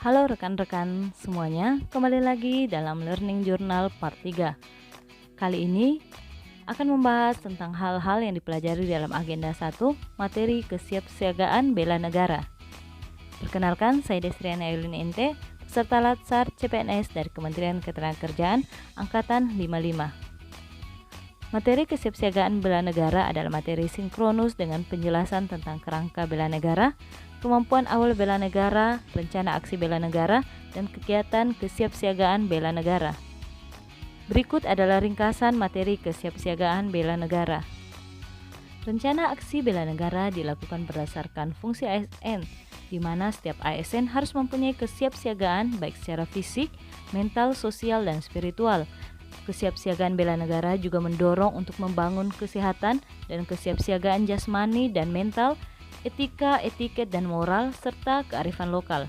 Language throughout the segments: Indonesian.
Halo rekan-rekan semuanya, kembali lagi dalam Learning Journal Part 3. Kali ini akan membahas tentang hal-hal yang dipelajari dalam agenda 1, materi kesiapsiagaan bela negara. Perkenalkan, saya Desriana Yulin NT, peserta Latsar CPNS dari Kementerian Ketenagakerjaan Angkatan 55. Materi kesiapsiagaan bela negara adalah materi sinkronus dengan penjelasan tentang kerangka bela negara, kemampuan awal bela negara, rencana aksi bela negara, dan kegiatan kesiapsiagaan bela negara. Berikut adalah ringkasan materi kesiapsiagaan bela negara. Rencana aksi bela negara dilakukan berdasarkan fungsi ASN, di mana setiap ASN harus mempunyai kesiapsiagaan baik secara fisik, mental, sosial, dan spiritual. Kesiapsiagaan bela negara juga mendorong untuk membangun kesehatan dan kesiapsiagaan jasmani dan mental, etika, etiket, dan moral, serta kearifan lokal.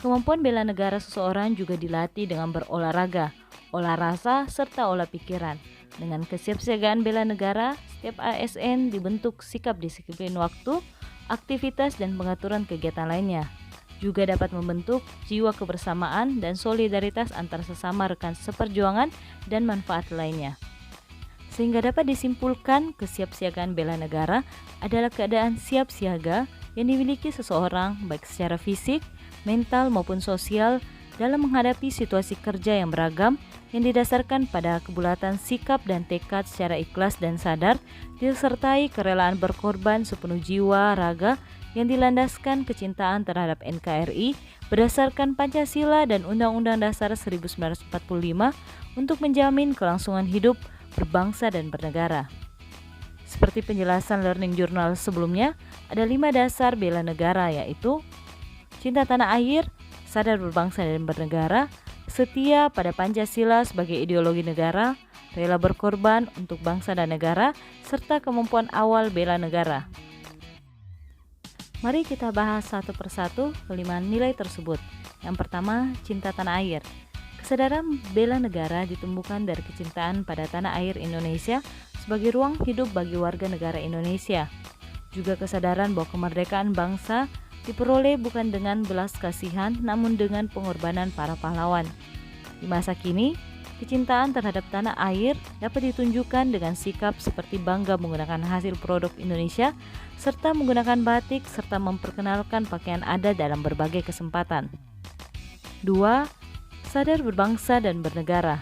Kemampuan bela negara seseorang juga dilatih dengan berolahraga, olah rasa, serta olah pikiran. Dengan kesiapsiagaan bela negara, setiap ASN dibentuk sikap disiplin waktu, aktivitas, dan pengaturan kegiatan lainnya. Juga dapat membentuk jiwa kebersamaan dan solidaritas antar sesama rekan seperjuangan dan manfaat lainnya. Sehingga dapat disimpulkan kesiapsiagaan bela negara adalah keadaan siap siaga yang dimiliki seseorang baik secara fisik, mental maupun sosial dalam menghadapi situasi kerja yang beragam yang didasarkan pada kebulatan sikap dan tekad secara ikhlas dan sadar, disertai kerelaan berkorban sepenuh jiwa, raga, yang dilandaskan kecintaan terhadap NKRI berdasarkan Pancasila dan Undang-Undang Dasar 1945 untuk menjamin kelangsungan hidup berbangsa dan bernegara. Seperti penjelasan Learning Journal sebelumnya, ada 5 dasar bela negara, yaitu cinta tanah air, sadar berbangsa dan bernegara, setia pada Pancasila sebagai ideologi negara, rela berkorban untuk bangsa dan negara, serta kemampuan awal bela negara. Mari kita bahas satu persatu kelima nilai tersebut. Yang pertama, cinta tanah air. Kesadaran bela negara ditumbuhkan dari kecintaan pada tanah air Indonesia sebagai ruang hidup bagi warga negara Indonesia. Juga kesadaran bahwa kemerdekaan bangsa diperoleh bukan dengan belas kasihan, namun dengan pengorbanan para pahlawan. Di masa kini, kecintaan terhadap tanah air dapat ditunjukkan dengan sikap seperti bangga menggunakan hasil produk Indonesia, serta menggunakan batik, serta memperkenalkan pakaian adat dalam berbagai kesempatan. 2. Sadar berbangsa dan bernegara.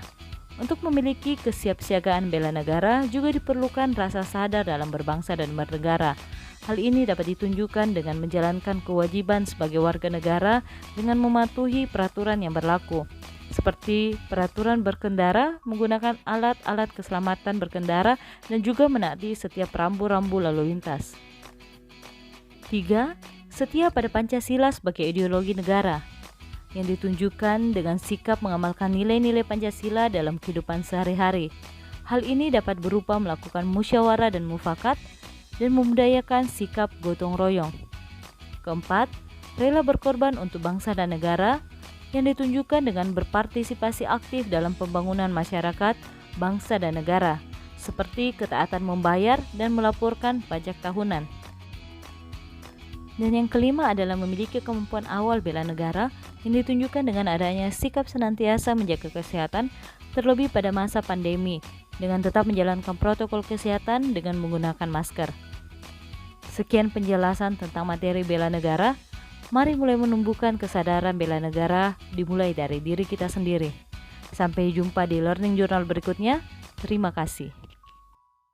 Untuk memiliki kesiapsiagaan bela negara juga diperlukan rasa sadar dalam berbangsa dan bernegara. Hal ini dapat ditunjukkan dengan menjalankan kewajiban sebagai warga negara dengan mematuhi peraturan yang berlaku, seperti peraturan berkendara, menggunakan alat-alat keselamatan berkendara, dan juga menaati setiap rambu-rambu lalu lintas. 3. Setia pada Pancasila sebagai ideologi negara, yang ditunjukkan dengan sikap mengamalkan nilai-nilai Pancasila dalam kehidupan sehari-hari. Hal ini dapat berupa melakukan musyawarah dan mufakat, dan membudayakan sikap gotong royong. 4. Rela berkorban untuk bangsa dan negara, yang ditunjukkan dengan berpartisipasi aktif dalam pembangunan masyarakat, bangsa dan negara, seperti ketaatan membayar dan melaporkan pajak tahunan. Dan yang kelima adalah memiliki kemampuan awal bela negara yang ditunjukkan dengan adanya sikap senantiasa menjaga kesehatan, terlebih pada masa pandemi, dengan tetap menjalankan protokol kesehatan dengan menggunakan masker. Sekian penjelasan tentang materi bela negara. Mari mulai menumbuhkan kesadaran bela negara dimulai dari diri kita sendiri. Sampai jumpa di Learning Journal berikutnya. Terima kasih.